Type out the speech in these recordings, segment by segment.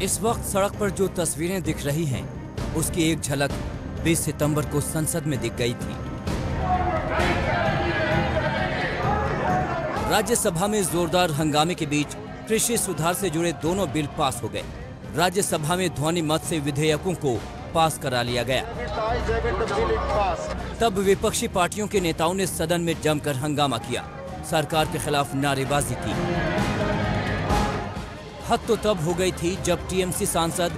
इस वक्त सड़क पर जो तस्वीरें दिख रही हैं, उसकी एक झलक 20 सितंबर को संसद में दिख गई थी। राज्यसभा में जोरदार हंगामे के बीच कृषि सुधार से जुड़े दोनों बिल पास हो गए। राज्यसभा में ध्वनि मत से विधेयकों को पास करा लिया गया। तब विपक्षी पार्टियों के नेताओं ने सदन में जमकर हंगामा किया, सरकार के खिलाफ नारेबाजी की। हद तो तब हो गई थी जब टीएमसी सांसद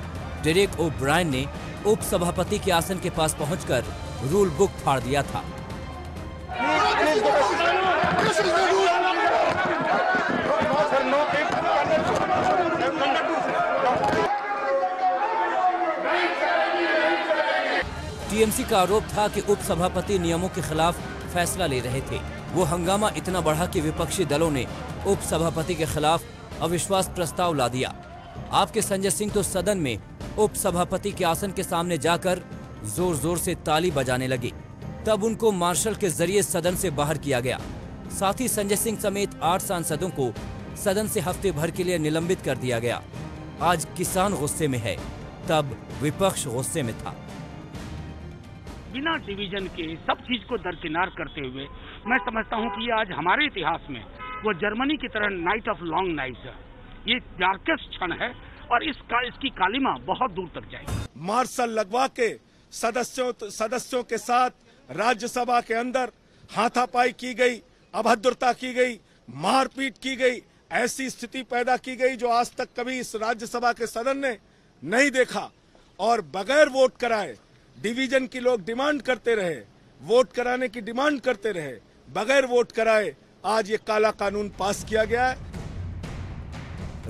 डेरेक ओ ब्रायन ने उपसभापति के आसन के पास पहुंचकर रूल बुक फाड़ दिया था। टीएमसी का आरोप था कि उपसभापति नियमों के खिलाफ फैसला ले रहे थे। वो हंगामा इतना बढ़ा कि विपक्षी दलों ने उपसभापति के खिलाफ अविश्वास प्रस्ताव ला दिया। आपके संजय सिंह तो सदन में उपसभापति के आसन के सामने जाकर जोर जोर से ताली बजाने लगे। तब उनको मार्शल के जरिए सदन से बाहर किया गया। साथ ही संजय सिंह समेत 8 सांसदों को सदन से हफ्ते भर के लिए निलंबित कर दिया गया। आज किसान गुस्से में है, तब विपक्ष गुस्से में था। बिना डिवीजन के सब चीज को दरकिनार करते हुए मैं समझता हूं कि ये आज हमारे इतिहास में वो जर्मनी की तरह नाइट ऑफ लॉन्ग नाइट्स है। ये डार्केस्ट क्षण है और इसकी कालिमा बहुत दूर तक जाएगी। मार्शल लगवा के सदस्यों के साथ राज्यसभा के अंदर हाथापाई की गई, अभद्रता की गई, मारपीट की गई, ऐसी स्थिति पैदा की गई जो आज तक कभी इस राज्यसभा के सदन ने नहीं देखा। और बगैर वोट कराए डिवीजन की लोग डिमांड करते रहे, वोट कराने की डिमांड करते रहे, बगैर वोट कराए आज ये काला कानून पास किया गया है।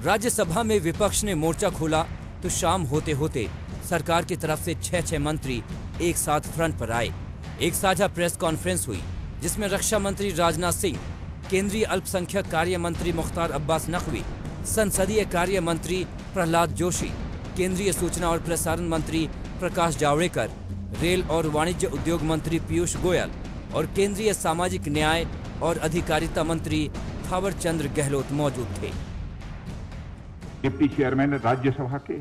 राज्यसभा में विपक्ष ने मोर्चा खोला तो शाम होते होते सरकार की तरफ से 6 मंत्री एक साथ फ्रंट पर आए। एक साझा प्रेस कॉन्फ्रेंस हुई जिसमें रक्षा मंत्री राजनाथ सिंह, केंद्रीय अल्पसंख्यक कार्य मंत्री मुख्तार अब्बास नकवी, संसदीय कार्य मंत्री प्रहलाद जोशी, केंद्रीय सूचना और प्रसारण मंत्री प्रकाश जावड़ेकर, रेल और वाणिज्य उद्योग मंत्री पीयूष गोयल और केंद्रीय सामाजिक न्याय और अधिकारिता मंत्री थावर चंद गहलोत मौजूद थे। डिप्टी चेयरमैन राज्यसभा के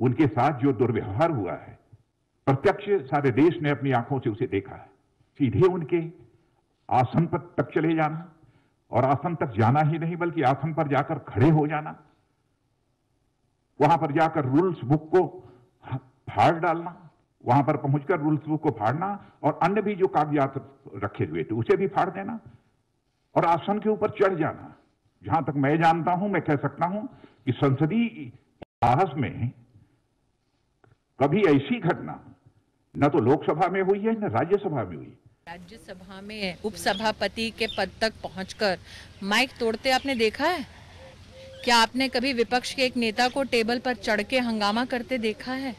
उनके साथ जो दुर्व्यवहार हुआ है, प्रत्यक्ष सारे देश ने अपनी आंखों से उसे देखा है। सीधे उनके आसन पर तक चले जाना, और आसन तक जाना ही नहीं बल्कि आसन पर जाकर खड़े हो जाना, वहां पर जाकर रूल्स बुक को फाड़ डालना, वहां पर पहुंचकर रूल्स बुक को फाड़ना और अन्य भी जो कागजात रखे हुए थे उसे भी फाड़ देना और आसन के ऊपर चढ़ जाना। जहां तक मैं जानता हूं, मैं कह सकता हूं कि संसदीय इतिहास में कभी ऐसी घटना न तो लोकसभा में हुई है न राज्यसभा में हुई। राज्यसभा में उपसभापति के पद तक पहुंचकर माइक तोड़ते आपने देखा है? क्या आपने कभी विपक्ष के एक नेता को टेबल पर चढ़ के हंगामा करते देखा है?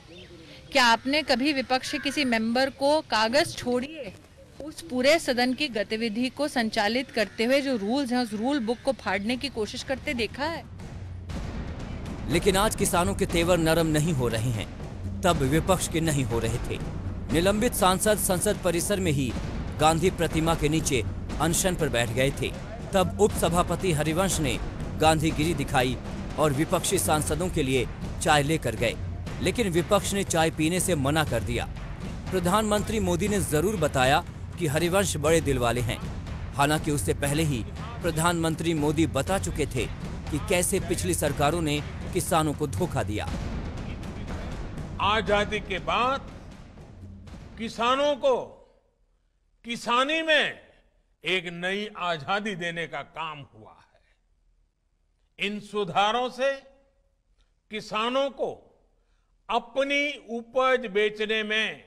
क्या आपने कभी विपक्ष के किसी मेंबर को कागज छोड़िए उस पूरे सदन की गतिविधि को संचालित करते हुए जो रूल्स हैं उस रूल बुक को फाड़ने की कोशिश करते देखा है? लेकिन आज किसानों के तेवर नरम नहीं हो रहे हैं, तब विपक्ष के नहीं हो रहे थे। निलंबित सांसद संसद परिसर में ही गांधी प्रतिमा के नीचे अनशन पर बैठ गए थे। तब उपसभापति हरिवंश ने गांधीगिरी दिखाई और विपक्षी सांसदों के लिए चाय लेकर गए, लेकिन विपक्ष ने चाय पीने से मना कर दिया। प्रधानमंत्री मोदी ने जरूर बताया कि हरिवंश बड़े दिल वाले हैं, हालांकि उससे पहले ही प्रधानमंत्री मोदी बता चुके थे कि कैसे पिछली सरकारों ने किसानों को धोखा दिया। आजादी के बाद किसानों को किसानी में एक नई आजादी देने का काम हुआ है। इन सुधारों से किसानों को अपनी उपज बेचने में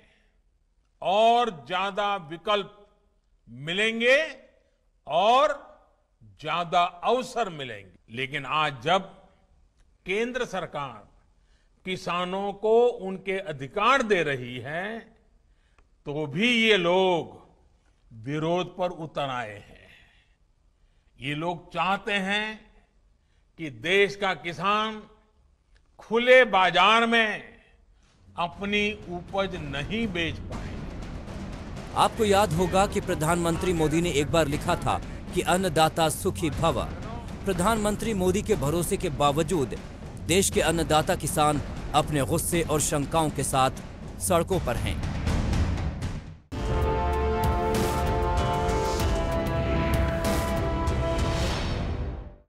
और ज्यादा विकल्प मिलेंगे और ज्यादा अवसर मिलेंगे। लेकिन आज जब केंद्र सरकार किसानों को उनके अधिकार दे रही है, तो भी ये लोग विरोध पर उतर आए हैं। ये लोग चाहते हैं कि देश का किसान खुले बाजार में अपनी उपज नहीं बेच पाए। आपको याद होगा कि प्रधानमंत्री मोदी ने एक बार लिखा था कि अन्नदाता सुखी भव। प्रधानमंत्री मोदी के भरोसे के बावजूद देश के अन्नदाता किसान अपने गुस्से और शंकाओं के साथ सड़कों पर हैं।